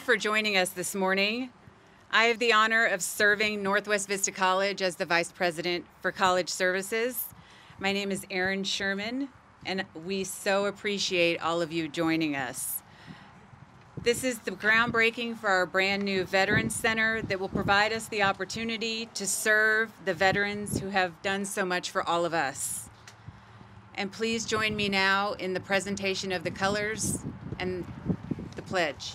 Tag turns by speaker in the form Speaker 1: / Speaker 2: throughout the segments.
Speaker 1: for joining us this morning. I have the honor of serving Northwest Vista College as the Vice President for College Services. My name is Erin Sherman, and we so appreciate all of you joining us. This is the groundbreaking for our brand new Veterans Center that will provide us the opportunity to serve the veterans who have done so much for all of us. And please join me now in the presentation of the colors and the pledge.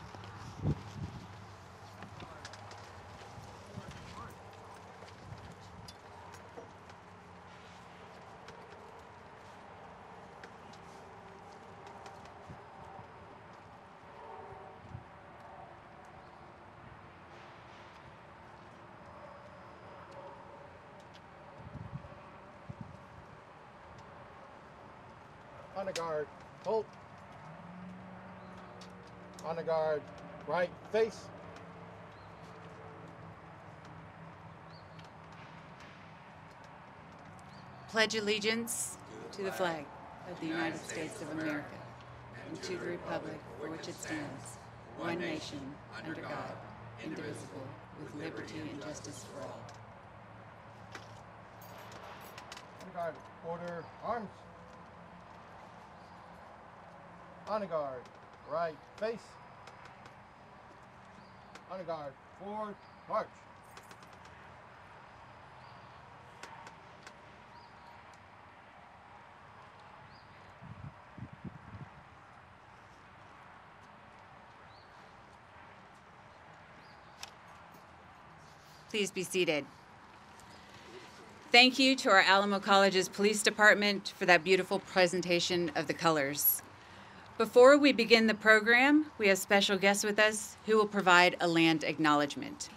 Speaker 2: Honor guard, hold. Honor guard, right face.
Speaker 1: Pledge allegiance to the flag of the United States of America and to the republic for which it stands, one nation, under God, indivisible, with liberty and justice for all.
Speaker 2: Honor guard, order, arms. Honor guard, right face. Honor guard, forward, march.
Speaker 1: Please be seated. Thank you to our Alamo College's Police Department for that beautiful presentation of the colors. Before we begin the program, we have special guests with us who will provide a land acknowledgement.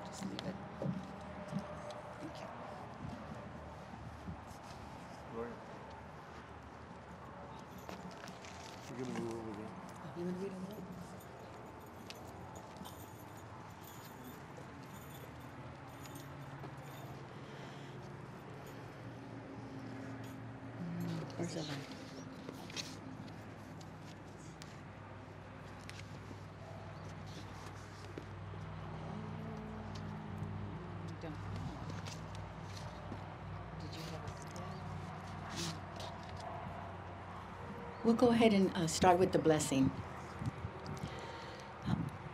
Speaker 1: Just leave it. Thank you.
Speaker 2: You're gonna move over there.
Speaker 1: You want to read on that? Where's the line? Don't. Did you have a
Speaker 3: We'll go ahead and start with the blessing.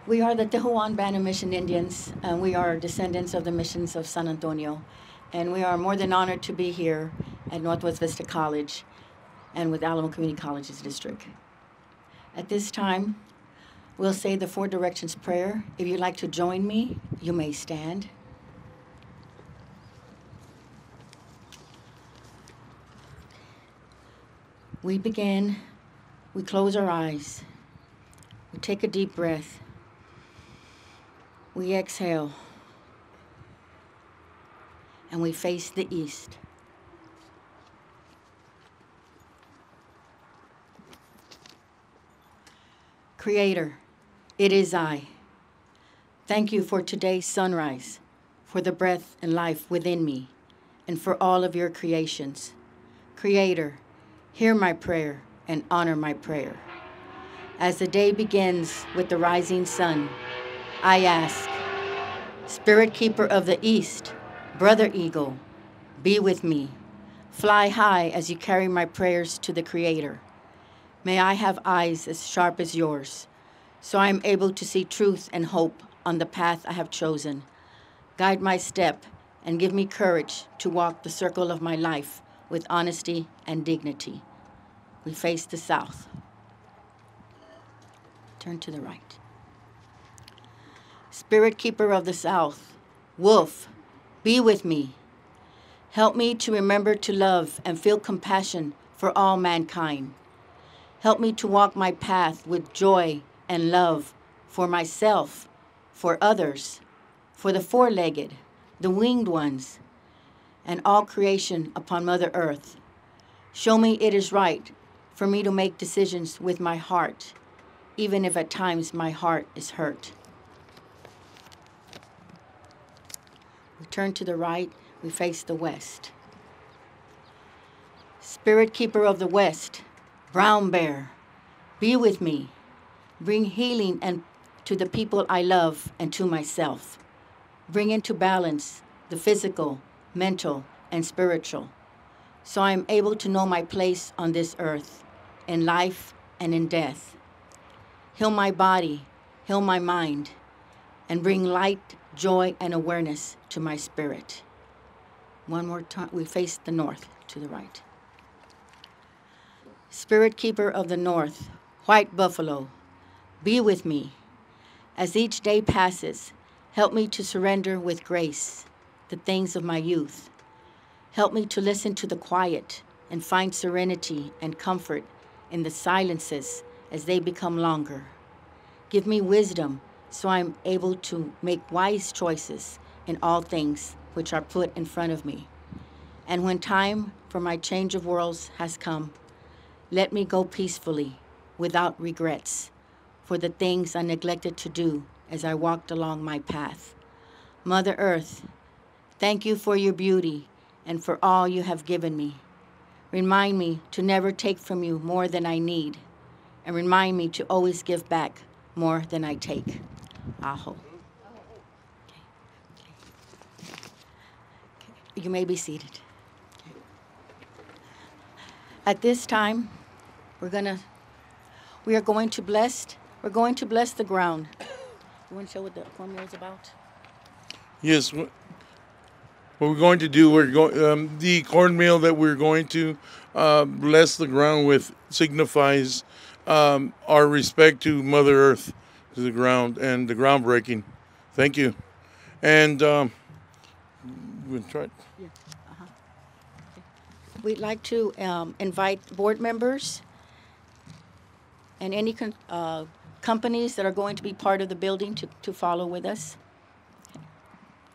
Speaker 3: We are the Tehuan Band of Mission Indians, and we are descendants of the missions of San Antonio. And we are more than honored to be here at Northwest Vista College and with Alamo Community College's district. At this time, we'll say the Four Directions Prayer. If you'd like to join me, you may stand. We begin, we close our eyes, we take a deep breath, we exhale, and we face the east. Creator, it is I. Thank you for today's sunrise, for the breath and life within me, and for all of your creations. Creator, hear my prayer and honor my prayer. As the day begins with the rising sun, I ask, Spirit Keeper of the East, Brother Eagle, be with me. Fly high as you carry my prayers to the Creator. May I have eyes as sharp as yours, so I am able to see truth and hope on the path I have chosen. Guide my step and give me courage to walk the circle of my life with honesty and dignity. We face the south. Turn to the right. Spirit Keeper of the South, Wolf, be with me. Help me to remember to love and feel compassion for all mankind. Help me to walk my path with joy and love for myself, for others, for the four-legged, the winged ones, and all creation upon Mother Earth. Show me it is right for me to make decisions with my heart even if at times my heart is hurt. We turn to the right, we face the west. Spirit keeper of the west, brown bear, be with me. Bring healing and to the people I love and to myself. Bring into balance the physical, mental, and spiritual, so I am able to know my place on this earth, in life and in death. Heal my body, heal my mind, and bring light, joy, and awareness to my spirit. One more time, we face the north to the right. Spirit keeper of the north, white buffalo, be with me. As each day passes, help me to surrender with grace the things of my youth. Help me to listen to the quiet and find serenity and comfort in the silences as they become longer. Give me wisdom so I'm able to make wise choices in all things which are put in front of me. And when time for my change of worlds has come, let me go peacefully, without regrets, for the things I neglected to do as I walked along my path. Mother Earth, thank you for your beauty and for all you have given me. Remind me to never take from you more than I need, and remind me to always give back more than I take. Aho. Okay. You may be seated. At this time, we're going to bless the ground. You want to show what the cornmeal is about?
Speaker 4: Yes. What we're going to do, the cornmeal that we're going to bless the ground with signifies our respect to Mother Earth, to the ground, and the groundbreaking. Thank you. And we'll try.
Speaker 3: Yeah. We'd like to invite board members and any companies that are going to be part of the building to follow with us.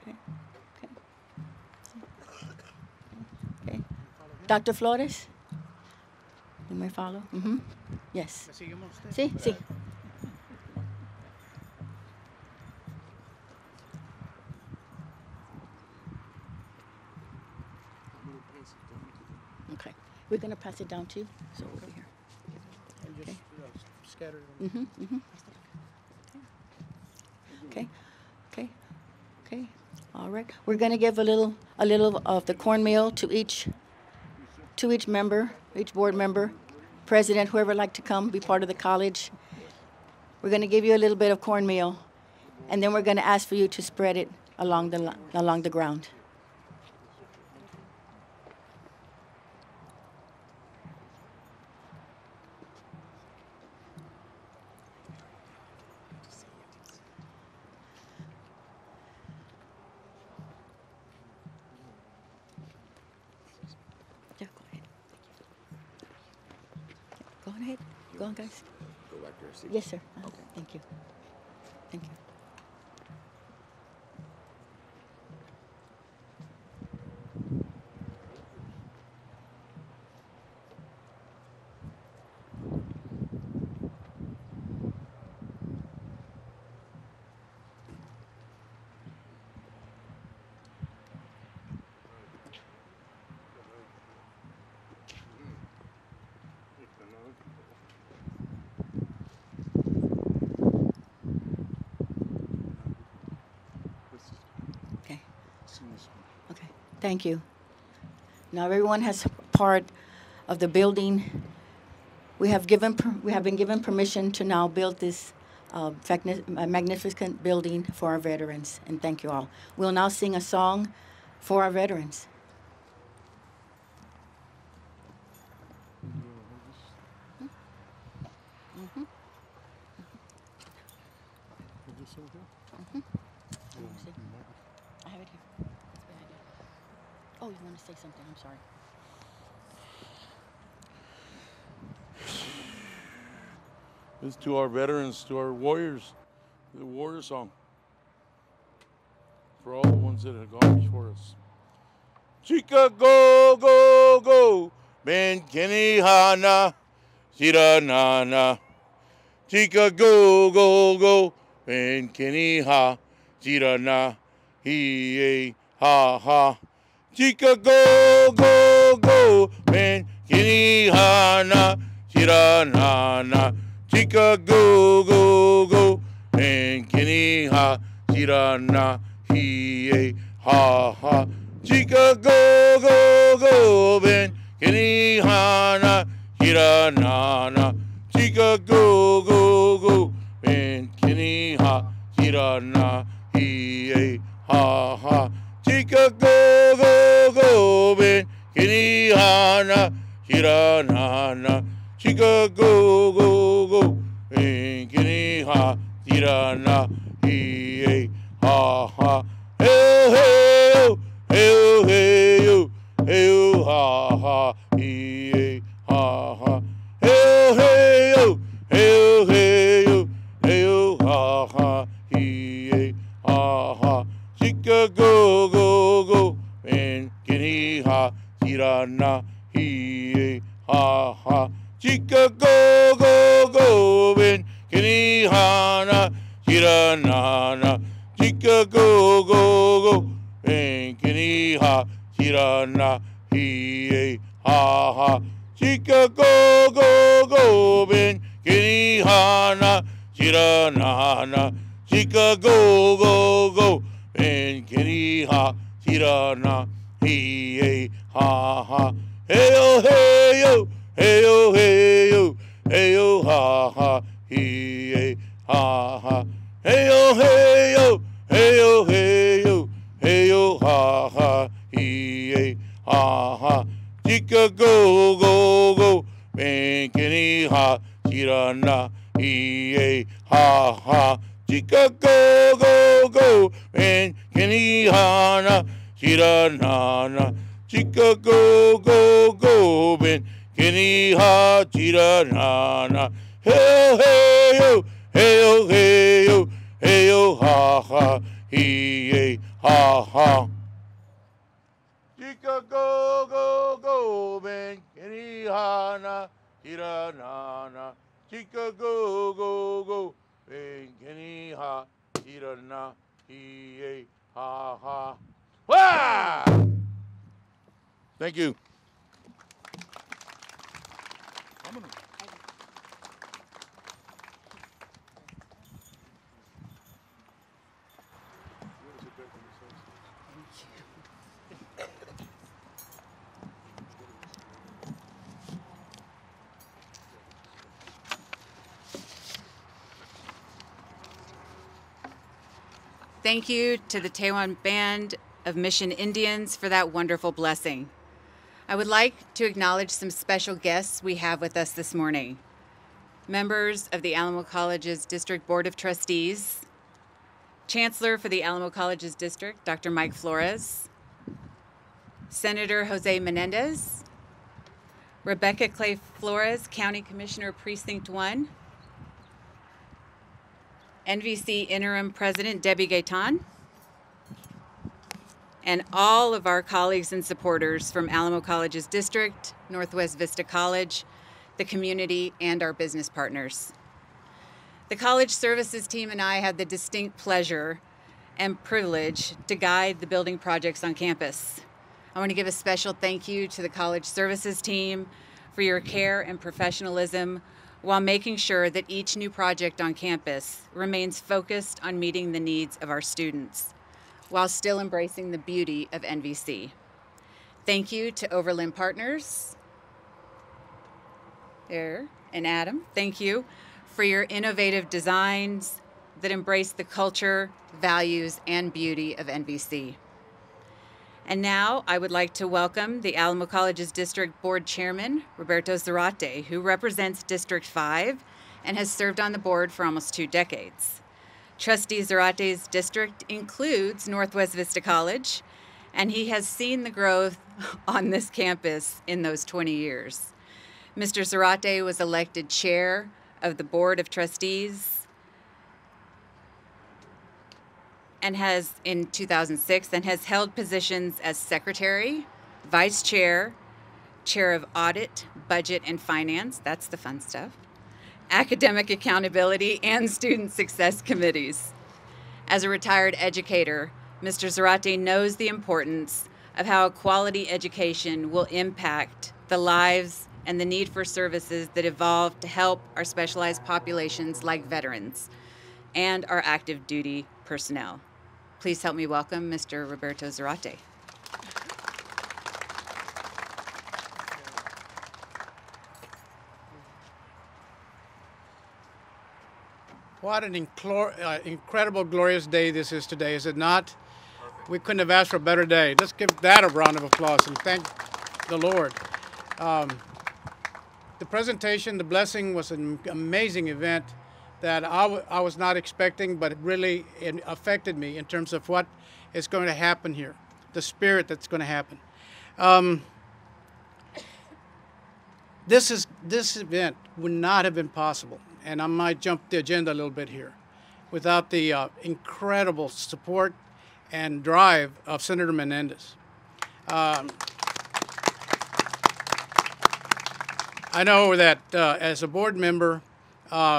Speaker 3: Okay. Okay. Dr. Flores, you may follow. Mm-hmm. Yes. Sí, sí. Okay. We're going to pass it down to you. So over here.
Speaker 2: And just scatter them.
Speaker 3: Mm-hmm, mm-hmm. Okay, okay, okay. All right. We're going to give a little of the cornmeal to each member, each board member, president, whoever would like to come be part of the college. We're going to give you a little bit of cornmeal, and then we're going to ask for you to spread it along the ground. Yeah, go ahead. Go on ahead. Go on, guys.
Speaker 5: Go back to your seat.
Speaker 3: Yes, sir.
Speaker 5: Okay.
Speaker 3: Thank you. Thank you. Okay. Okay. Thank you. Now everyone has part of the building. We have been given permission to now build this magnificent building for our veterans, and thank you all. We'll now sing a song for our veterans. Mm-hmm. I have it here. That's what I did. Oh, you want to say something? I'm sorry.
Speaker 4: This is to our veterans, to our warriors, the warrior song. For all the ones that have gone before us. Chica go, go, go, Ben Kenny Hana, Shira Nana. Chica go go go, ben kini ha, jira na, he ha ha. Chica go go go, ben kini ha na, jira na na. Chica go go go, ben kini ha, jira na, he ha ha. Chica go go go, ben kini ha na, jira na na. Chica go go go, ben kini ha, jira na, he ha ha. Chica go go go, ben kini ha na, jira na na. Chica go go go, ben kini ha, jira na, he ha ha. Hey hey hey hey hey ha ha, he ha ha. Hey hey yo, hey hey yo, hey yo, ha ha, he ha ha. Chica go go go, ben kini ha, jira na, he ha ha. Chica go go go, ben kini ha na, jira na na. Chica go go go, ben kini ha, jira na, he ha ha. Chica go go go, ben kini ha na, jira na na. Chica go go go, ben kini ha, jira na, he ha ha. Hey yo hey yo, hey yo hey yo, hey yo ha ha, he ha ha. Hey yo hey yo, hey yo hey yo, hey yo ha ha, he ha ha. Chica go go go, ben kini ha, jira na, he ha ha. Chica go go go, ben kini ha na, jira na na. Chica go go go, ben kini ha, jira na na. Hey hey yo, hey yo hey yo, hey yo ha ha, he ha ha. Chica go go go, ben kini ha na, jira na na. Chica go go go, ben kini ha, jira na, he ha ha. Wah! Thank you.
Speaker 1: Thank you to the Tewan Band of Mission Indians for that wonderful blessing. I would like to acknowledge some special guests we have with us this morning. Members of the Alamo College's District Board of Trustees, Chancellor for the Alamo College's District, Dr. Mike Flores, Senator Jose Menendez, Rebecca Clay Flores, County Commissioner, Precinct 1, NVC Interim President Debbie Gaitan, and all of our colleagues and supporters from Alamo College's district, Northwest Vista College, the community, and our business partners. The college services team and I had the distinct pleasure and privilege to guide the building projects on campus. I want to give a special thank you to the college services team for your care and professionalism while making sure that each new project on campus remains focused on meeting the needs of our students, while still embracing the beauty of NVC. Thank you to Overland Partners, and Adam, thank you for your innovative designs that embrace the culture, values, and beauty of NVC. And now I would like to welcome the Alamo College's District Board Chairman, Roberto Zarate, who represents District 5 and has served on the board for almost 2 decades. Trustee Zarate's district includes Northwest Vista College, and he has seen the growth on this campus in those 20 years. Mr. Zarate was elected chair of the Board of Trustees and has, in 2006, and has held positions as secretary, vice chair, chair of audit, budget, and finance, that's the fun stuff, academic accountability, and student success committees. As a retired educator, Mr. Zarate knows the importance of how a quality education will impact the lives and the need for services that evolve to help our specialized populations like veterans and our active duty personnel. Please help me welcome Mr. Roberto Zarate.
Speaker 2: What an incredible, glorious day this is today, is it not? We couldn't have asked for a better day. Let's give that a round of applause and thank the Lord. The presentation, the blessing, was an amazing event that I was not expecting, but it really affected me in terms of what is going to happen here, the spirit that's going to happen. This event would not have been possible, and I might jump the agenda a little bit here, without the incredible support and drive of Senator Menendez. I know that as a board member,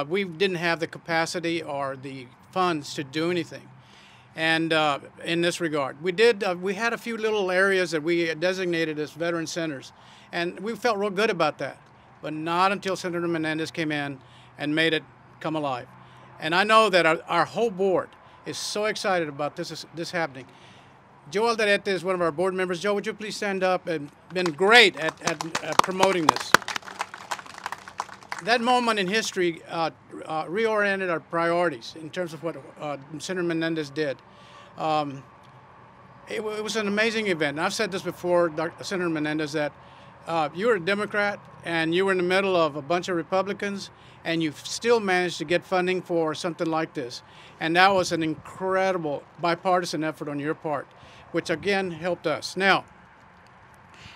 Speaker 2: we didn't have the capacity or the funds to do anything, and in this regard, we had a few little areas that we designated as veteran centers, and we felt real good about that, but not until Senator Menendez came in and made it come alive. And I know that our whole board is so excited about this happening. Joe Alderete is one of our board members. Joe, would you please stand up? And been great at promoting this. That moment in history reoriented our priorities in terms of what Senator Menendez did. It was an amazing event. And I've said this before, Senator Menendez, that you were a Democrat and you were in the middle of a bunch of Republicans, and you still managed to get funding for something like this. And that was an incredible bipartisan effort on your part, which again helped us. Now,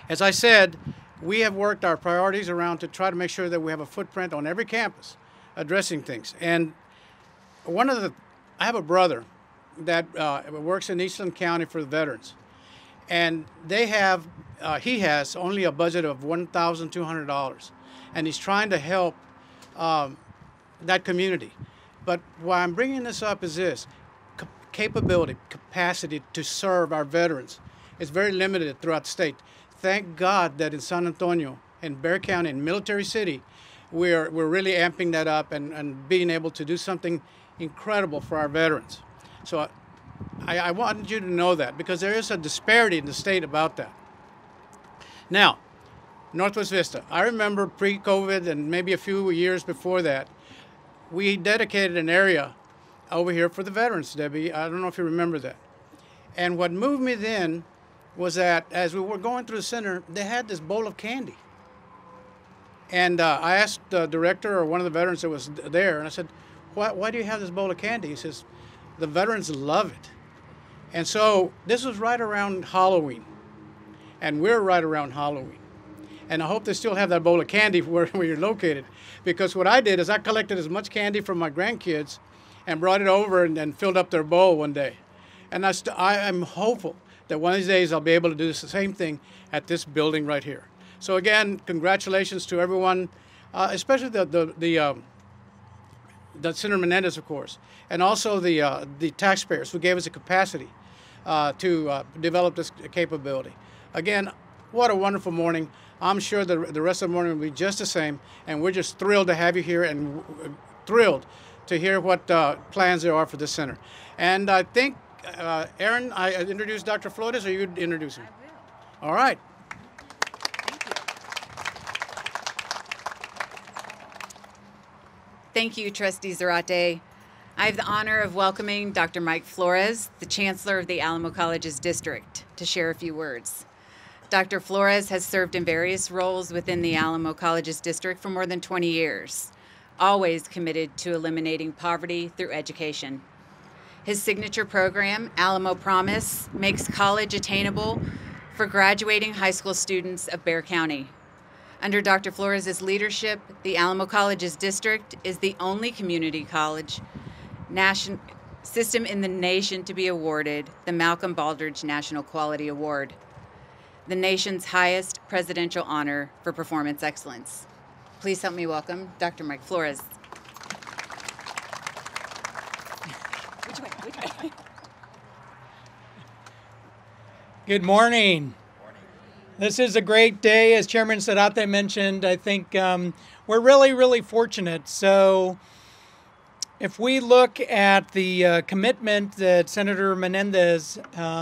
Speaker 2: as I said, we have worked our priorities around to try to make sure that we have a footprint on every campus addressing things. And I have a brother that works in Eastland County for the veterans. And he has only a budget of $1,200. And he's trying to help that community. But why I'm bringing this up is this: capacity to serve our veterans is very limited throughout the state. Thank God that in San Antonio, in Bexar County, in Military City, we're really amping that up and being able to do something incredible for our veterans. So I wanted you to know that, because there is a disparity in the state about that. Now, Northwest Vista. I remember pre-COVID and maybe a few years before that, we dedicated an area over here for the veterans, Debbie. I don't know if you remember that. And what moved me then was that as we were going through the center, they had this bowl of candy. And I asked the director or one of the veterans that was there, and I said, why do you have this bowl of candy? He says, the veterans love it. And so this was right around Halloween. And we're right around Halloween. And I hope they still have that bowl of candy where you're located. Because what I did is I collected as much candy from my grandkids and brought it over and filled up their bowl one day. And I'm hopeful that one of these days I'll be able to do the same thing at this building right here. So again, congratulations to everyone, especially the Senator Menendez, of course, and also the taxpayers who gave us the capacity to develop this capability. Again, what a wonderful morning. I'm sure the rest of the morning will be just the same, and we're just thrilled to have you here and thrilled to hear what plans there are for this center. And I think, Aaron, I introduced Dr. Flores, or you introduce him? I will. All right.
Speaker 1: Thank you, Trustee Zarate. I have the honor of welcoming Dr. Mike Flores, the Chancellor of the Alamo College's district, to share a few words. Dr. Flores has served in various roles within the Alamo College's district for more than 20 years, always committed to eliminating poverty through education. His signature program, Alamo Promise, makes college attainable for graduating high school students of Bexar County. Under Dr. Flores' leadership, the Alamo College's district is the only community college system in the nation to be awarded the Malcolm Baldrige National Quality Award, the nation's highest presidential honor for performance excellence. Please help me welcome Dr. Mike Flores.
Speaker 5: Good morning. This is a great day, as Chairman Sarate mentioned. I think we're really fortunate. So if we look at the commitment that Senator Menendez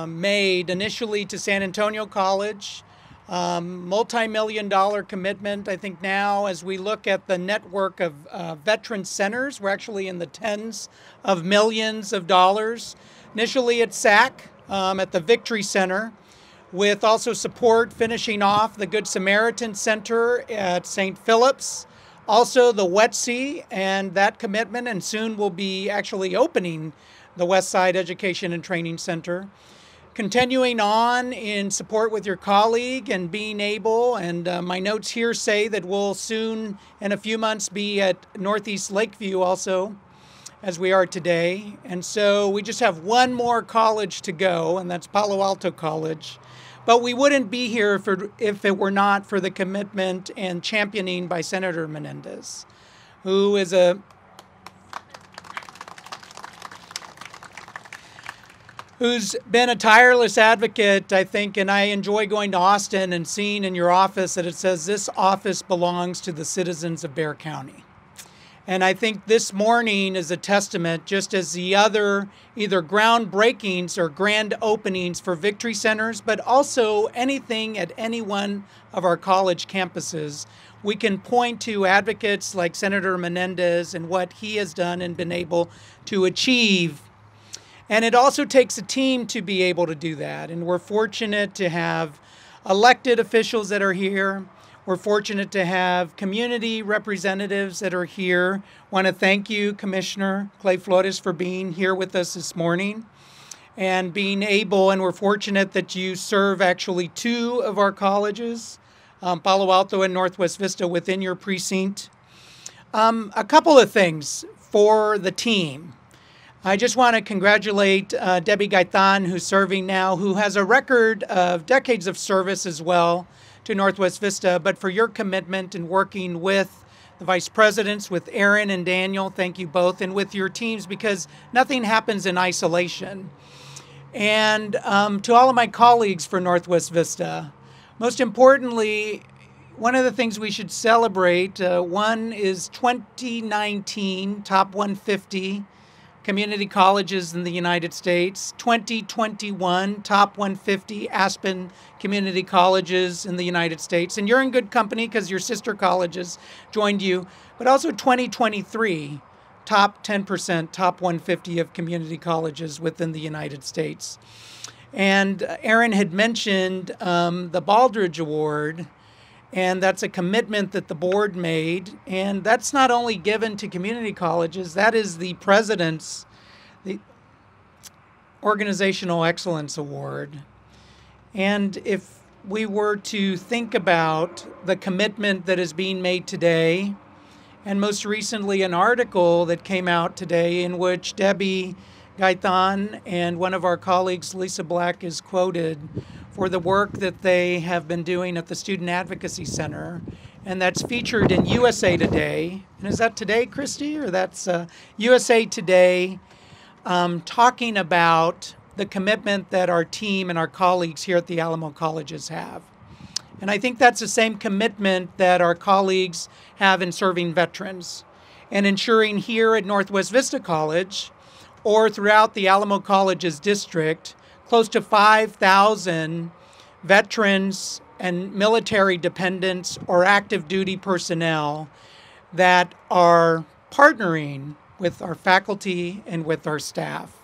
Speaker 5: made initially to San Antonio College, multi-million-dollar commitment. I think now as we look at the network of veteran centers, we're actually in the tens of millions of dollars. Initially at SAC, at the Victory Center, with also support finishing off the Good Samaritan Center at St. Philip's. Also the WETC and that commitment, and soon we'll be actually opening the West Side Education and Training Center. Continuing on in support with your colleague and being able, and my notes here say that we'll soon, in a few months, be at Northeast Lakeview also, as we are today. And so we just have one more college to go, and that's Palo Alto College. But we wouldn't be here if it were not for the commitment and championing by Senator Menendez, who is who's been a tireless advocate, I think, and I enjoy going to Austin and seeing in your office that it says this office belongs to the citizens of Bexar County. And I think this morning is a testament, just as the other either groundbreakings or grand openings for Victory Centers, but also anything at any one of our college campuses. We can point to advocates like Senator Menendez and what he has done and been able to achieve. And it also takes a team to be able to do that. And we're fortunate to have elected officials that are here. We're fortunate to have community representatives that are here. Want to thank you, Commissioner Clay Flores, for being here with us this morning and being able, and we're fortunate that you serve actually two of our colleges, Palo Alto and Northwest Vista, within your precinct. A couple of things for the team. I just want to congratulate Debbie Gaitan, who's serving now, who has a record of decades of service as well to Northwest Vista, but for your commitment in working with the vice presidents, with Aaron and Daniel, thank you both, and with your teams, because nothing happens in isolation. And to all of my colleagues for Northwest Vista, most importantly, one of the things we should celebrate, one is 2019 Top 150 Community Colleges in the United States, 2021 Top 150 Aspen Community Colleges in the United States. And you're in good company because your sister colleges joined you, but also 2023 Top 10%, Top 150 of community colleges within the United States. And Aaron had mentioned the Baldridge Award, and that's a commitment that the board made. And that's not only given to community colleges, that is the president's the Organizational Excellence Award. And if we were to think about the commitment that is being made today, and most recently an article that came out today in which Debbie Gaitan and one of our colleagues, Lisa Black, is quoted for the work that they have been doing at the Student Advocacy Center. And that's featured in USA Today. And is that Today, Christy? Or that's USA Today, talking about the commitment that our team and our colleagues here at the Alamo Colleges have. And I think that's the same commitment that our colleagues have in serving veterans and ensuring here at Northwest Vista College or throughout the Alamo Colleges district, close to 5,000 veterans and military dependents or active duty personnel that are partnering with our faculty and with our staff.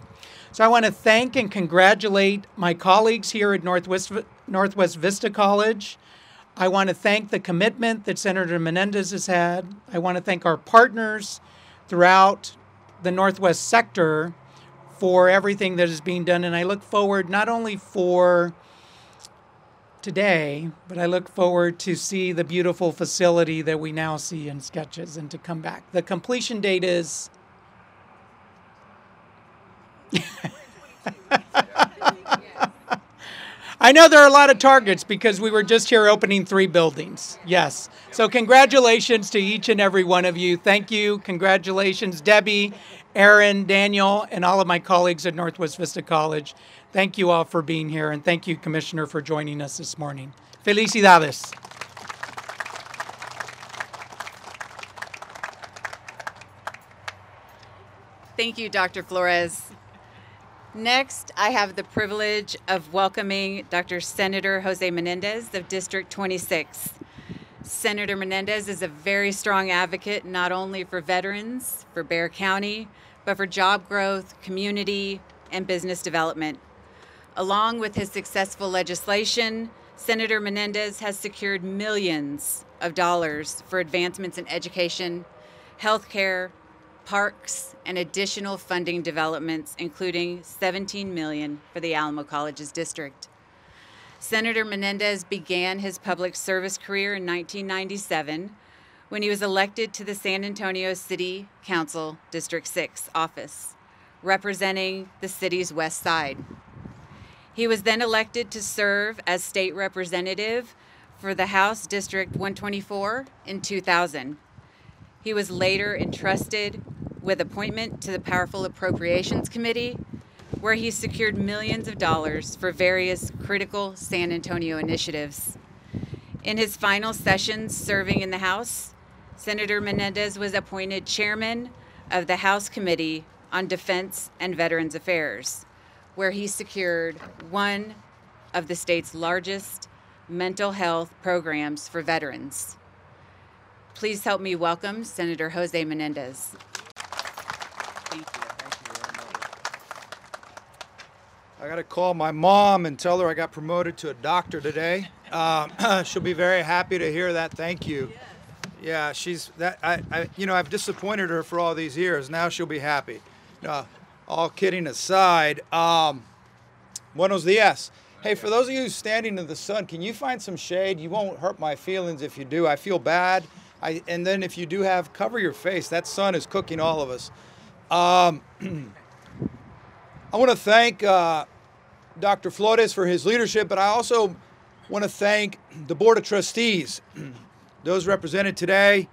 Speaker 5: So I want to thank and congratulate my colleagues here at Northwest Vista College. I want to thank the commitment that Senator Menendez has had. I want to thank our partners throughout the Northwest sector for everything that is being done. And I look forward not only for today, but I look forward to see the beautiful facility that we now see in sketches and to come back. The completion date is I know there are a lot of targets because we were just here opening 3 buildings. Yes. So congratulations to each and every one of you. Thank you. Congratulations, Debbie, Aaron, Daniel, and all of my colleagues at Northwest Vista College. Thank you all for being here, and thank you, Commissioner, for joining us this morning. Felicidades.
Speaker 1: Thank you, Dr. Flores. Next, I have the privilege of welcoming Dr. Senator Jose Menendez of District 26. Senator Menendez is a very strong advocate not only for veterans, for Bexar County, but for job growth, community, and business development. Along with his successful legislation, Senator Menendez has secured millions of dollars for advancements in education, healthcare, parks, and additional funding developments, including $17 million for the Alamo Colleges District. Senator Menendez began his public service career in 1997 when he was elected to the San Antonio City Council District 6 office, representing the city's west side. He was then elected to serve as state representative for the House District 124 in 2000. He was later entrusted with appointment to the Powerful Appropriations Committee, where he secured millions of dollars for various critical San Antonio initiatives. In his final sessions serving in the House, Senator Menendez was appointed chairman of the House Committee on Defense and Veterans Affairs, where he secured one of the state's largest mental health programs for veterans. Please help me welcome Senator Jose Menendez.
Speaker 6: Thank you very much. I got to call my mom and tell her I got promoted to a doctor today. She'll be very happy to hear that. Thank you. Yeah, she's that. I've disappointed her for all these years. Now she'll be happy. All kidding aside, buenos dias. Hey, for those of you standing in the sun, can you find some shade? You won't hurt my feelings if you do. I feel bad. And then if you do cover your face. That sun is cooking all of us. I want to thank Dr. Flores for his leadership, but I also want to thank the Board of Trustees, those represented today,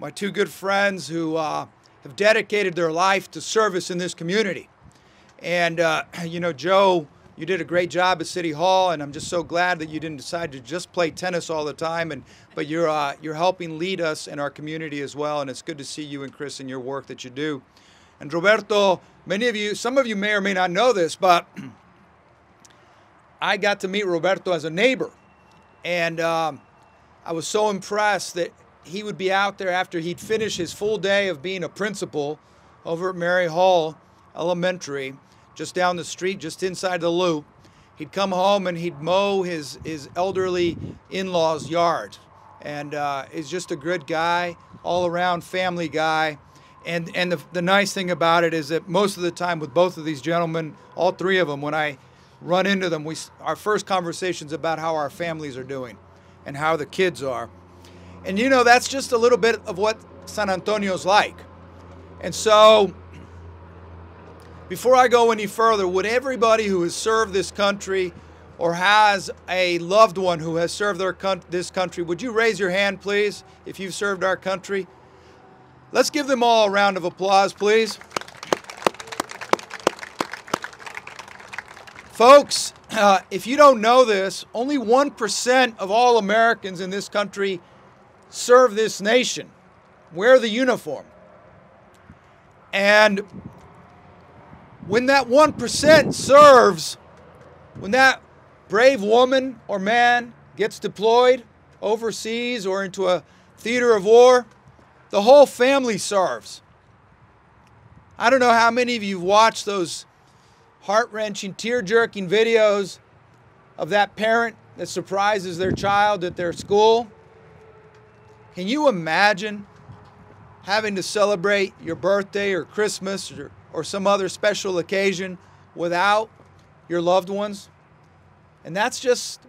Speaker 6: my 2 good friends who have dedicated their life to service in this community. And, Joe, you did a great job at City Hall, and I'm just so glad that you didn't decide to just play tennis all the time, but you're helping lead us in our community as well, and it's good to see you and Chris in your work that you do. And Roberto, some of you may or may not know this, but I got to meet Roberto as a neighbor. And I was so impressed that he would be out there after he'd finished his full day of being a principal over at Mary Hall Elementary, just down the street, just inside the loop. He'd come home and he'd mow his elderly in-laws' yard. And he's just a good guy, all-around family guy. And the nice thing about it is that most of the time with both of these gentlemen, all 3 of them, when I run into them, our first conversation's about how our families are doing and how the kids are. And that's just a little bit of what San Antonio's like. And so, before I go any further, would everybody who has served this country or has a loved one who has served this country, would you raise your hand, please, if you've served our country? Let's give them all a round of applause, please. Folks, if you don't know this, only 1% of all Americans in this country serve this nation, wear the uniform. And when that 1% serves, when that brave woman or man gets deployed overseas or into a theater of war, the whole family serves. I don't know how many of you have watched those heart-wrenching, tear-jerking videos of that parent that surprises their child at their school. Can you imagine having to celebrate your birthday or Christmas or some other special occasion without your loved ones? And that's just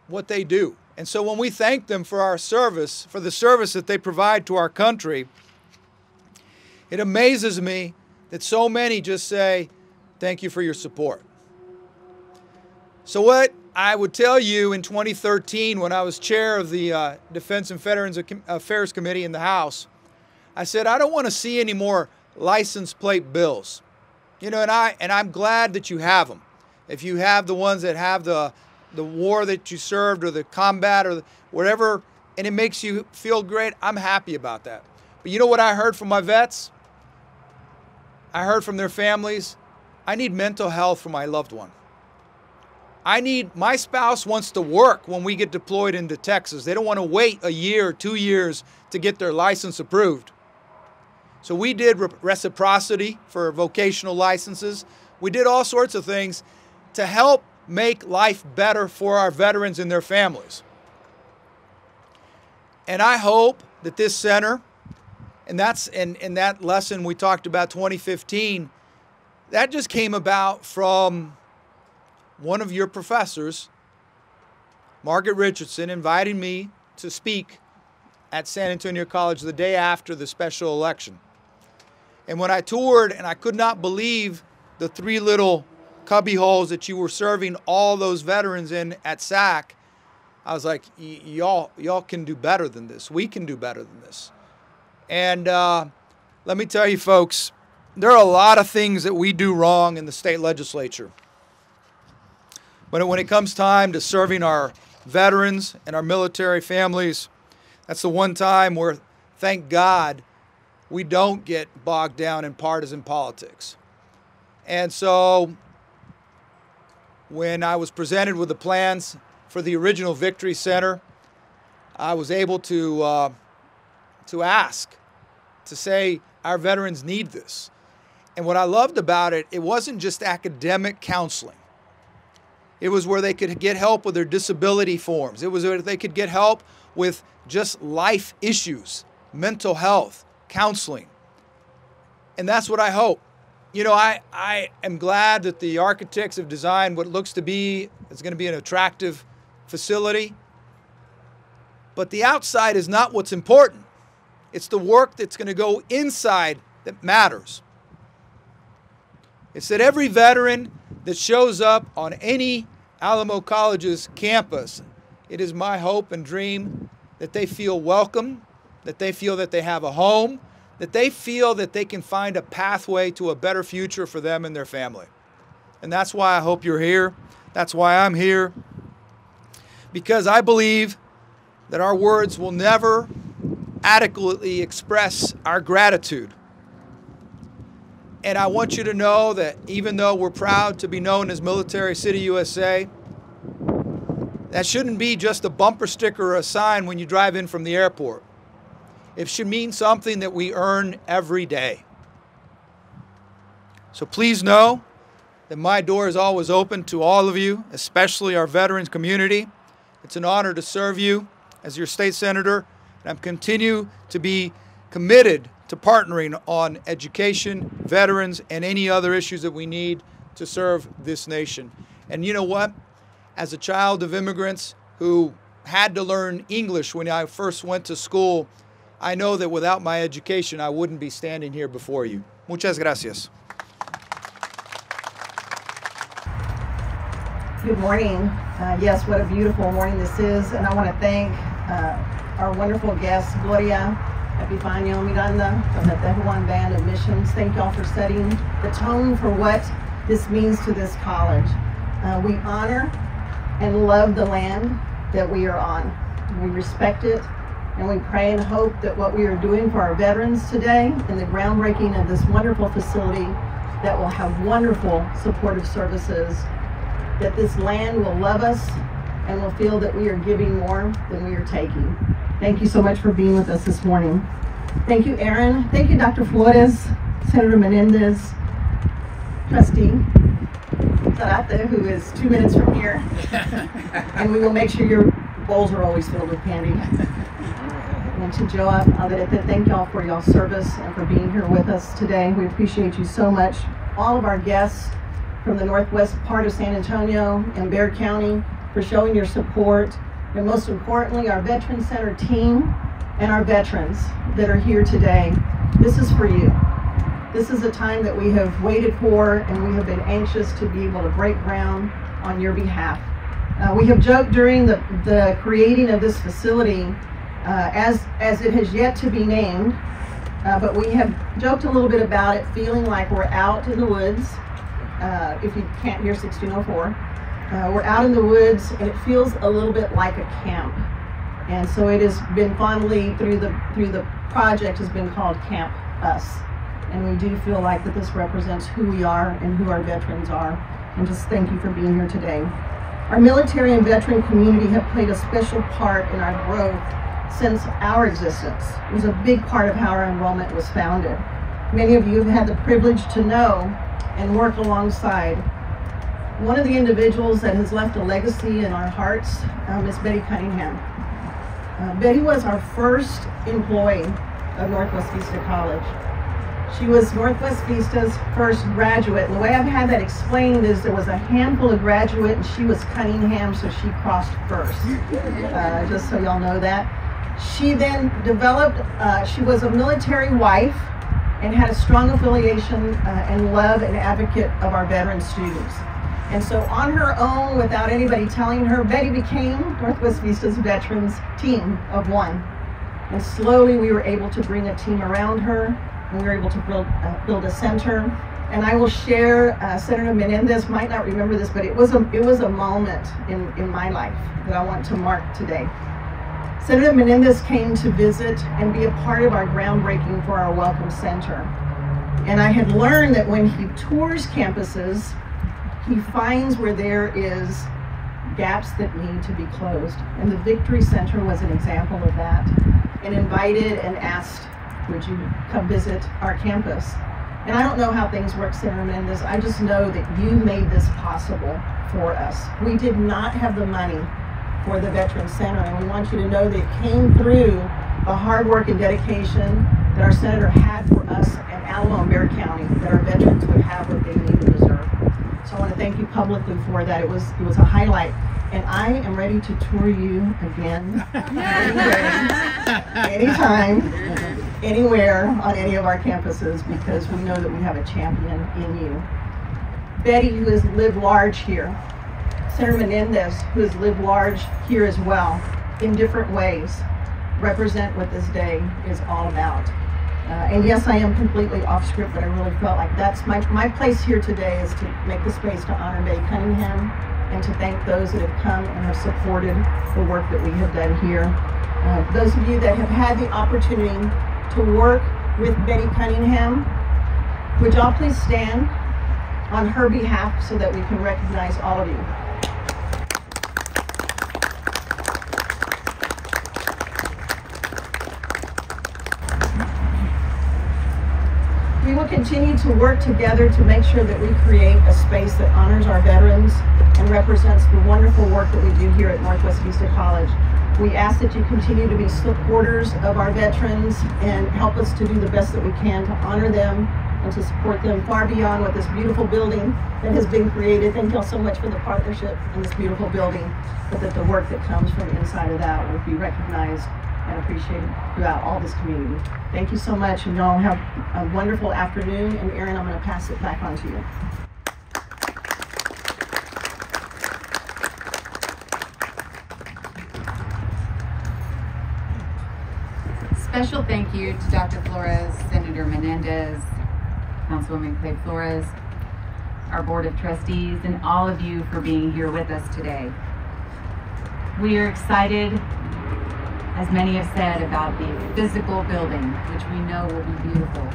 Speaker 6: what they do. And so when we thank them for our service, for the service that they provide to our country, it amazes me that so many just say, thank you for your support. So what I would tell you in 2013, when I was chair of the Defense and Veterans Affairs Committee in the House, I said, I don't want to see any more license plate bills. You know, and I'm glad that you have them. If you have the ones that have the war that you served or the combat or whatever, and it makes you feel great, I'm happy about that. But you know what I heard from my vets? I heard from their families, I need mental health for my loved one. My spouse wants to work when we get deployed into Texas. They don't want to wait a year or 2 years to get their license approved. So we did reciprocity for vocational licenses. We did all sorts of things to help make life better for our veterans and their families. And I hope that this center, and that's in that lesson we talked about 2015, that just came about from one of your professors, Margaret Richardson, invited me to speak at San Antonio College the day after the special election. And when I toured, and I could not believe the 3 little cubby holes that you were serving all those veterans in at SAC, I was like, y'all can do better than this. We can do better than this. And let me tell you, folks, there are a lot of things that we do wrong in the state legislature. But when it comes time to serving our veterans and our military families, that's the one time where, thank God, we don't get bogged down in partisan politics. And so when I was presented with the plans for the original Victory Center, I was able to ask, to say, our veterans need this. And what I loved about it, it wasn't just academic counseling. It was where they could get help with their disability forms. It was where they could get help with just life issues, mental health, counseling. And that's what I hope. You know, I am glad that the architects have designed what looks to be, it's going to be an attractive facility. But the outside is not what's important. It's the work that's going to go inside that matters. It's that every veteran that shows up on any Alamo College's campus, it is my hope and dream that they feel welcome, that they feel that they have a home, that they feel that they can find a pathway to a better future for them and their family. And that's why I hope you're here. That's why I'm here. Because I believe that our words will never adequately express our gratitude. And I want you to know that even though we're proud to be known as Military City, USA, that shouldn't be just a bumper sticker or a sign when you drive in from the airport. It should mean something that we earn every day. So please know that my door is always open to all of you, especially our veterans community. It's an honor to serve you as your state senator, and I'm continue to be committed to partnering on education, veterans, and any other issues that we need to serve this nation. And you know what? As a child of immigrants who had to learn English when I first went to school, I know that without my education, I wouldn't be standing here before you. Muchas gracias.
Speaker 7: Good morning. Yes, what a beautiful morning this is. And I want to thank our wonderful guests, Gloria, Epifanio, Miranda, from the Tehuan Band of Missions. Thank y'all for setting the tone for what this means to this college. We honor and love the land that we are on. We respect it, and we pray and hope that what we are doing for our veterans today and the groundbreaking of this wonderful facility that will have wonderful supportive services, that this land will love us and will feel that we are giving more than we are taking. Thank you so much for being with us this morning. Thank you, Aaron. Thank you, Dr. Flores, Senator Menendez, Trustee Zarate, who is 2 minutes from here. And we will make sure your bowls are always filled with candy. And to Joab, Alderete, thank y'all for y'all's service and for being here with us today. We appreciate you so much. All of our guests from the northwest part of San Antonio and Bexar County for showing your support. And most importantly, our Veterans Center team and our veterans that are here today. This is for you. This is a time that we have waited for, and we have been anxious to be able to break ground on your behalf. We have joked during the creating of this facility, as it has yet to be named, but we have joked a little bit about it, feeling like we're out in the woods. If you can't hear 1604, we're out in the woods, and it feels a little bit like a camp. And so it has been fondly, through the project, has been called Camp Us. And we do feel like that this represents who we are and who our veterans are. And just thank you for being here today. Our military and veteran community have played a special part in our growth since our existence. It was a big part of how our enrollment was founded. Many of you have had the privilege to know and work alongside. One of the individuals that has left a legacy in our hearts is Betty Cunningham. Betty was our first employee of Northwest Vista College. She was Northwest Vista's first graduate. And the way I've had that explained is there was a handful of graduate, and she was Cunningham, so she crossed first. Just so y'all know that. She then developed, she was a military wife and had a strong affiliation and love and advocate of our veteran students. And so on her own, without anybody telling her, Betty became Northwest Vista's Veterans Team of One. And slowly we were able to bring a team around her, and we were able to build a center. And I will share, Senator Menendez might not remember this, but it was a moment in my life that I want to mark today. Senator Menendez came to visit and be a part of our groundbreaking for our Welcome Center. And I had learned that when he tours campuses, he finds where there is gaps that need to be closed. And the Victory Center was an example of that. And invited and asked, would you come visit our campus? And I don't know how things work, Senator Menendez. I just know that you made this possible for us. We did not have the money for the Veterans Center, and we want you to know that it came through the hard work and dedication that our senator had for us in Alamo and Bexar County, that our veterans would have what they need and deserve. So I want to thank you publicly for that. It was a highlight, and I am ready to tour you again, anytime, anywhere on any of our campuses, because we know that we have a champion in you. Betty, who has lived large here, Senator Menendez, who has lived large here as well, in different ways, represent what this day is all about. And yes, I am completely off script, but I really felt like that's my place here today, is to make the space to honor Betty Cunningham and to thank those that have come and have supported the work that we have done here. Those of you that have had the opportunity to work with Betty Cunningham, would y'all please stand on her behalf so that we can recognize all of you. We will continue to work together to make sure that we create a space that honors our veterans and represents the wonderful work that we do here at Northwest Vista College. We ask that you continue to be supporters of our veterans and help us to do the best that we can to honor them and to support them far beyond what this beautiful building that has been created. Thank y'all so much for the partnership in this beautiful building, but that the work that comes from inside of that will be recognized and appreciated throughout all this community. Thank you so much, and y'all have a wonderful afternoon. And Erin, I'm going to pass it back on to you.
Speaker 1: Special thank you to Dr. Flores, Senator Menendez, Councilwoman Clay Flores, our Board of Trustees, and all of you for being here with us today. We are excited, as many have said, about the physical building, which we know will be beautiful,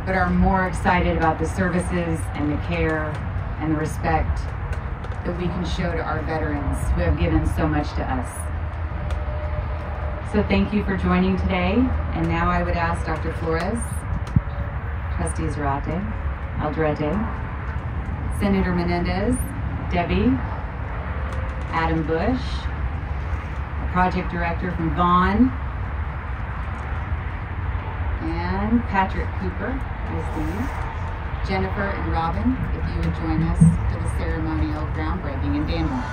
Speaker 1: but are more excited about the services and the care and the respect that we can show to our veterans who have given so much to us. So thank you for joining today. And now I would ask Dr. Flores, Trustee Zarate, Aldrete, Senator Menendez, Debbie, Adam Bush, a project director from Vaughn, and Patrick Cooper, I see, Jennifer and Robin, if you would join us for the ceremonial groundbreaking in Danville.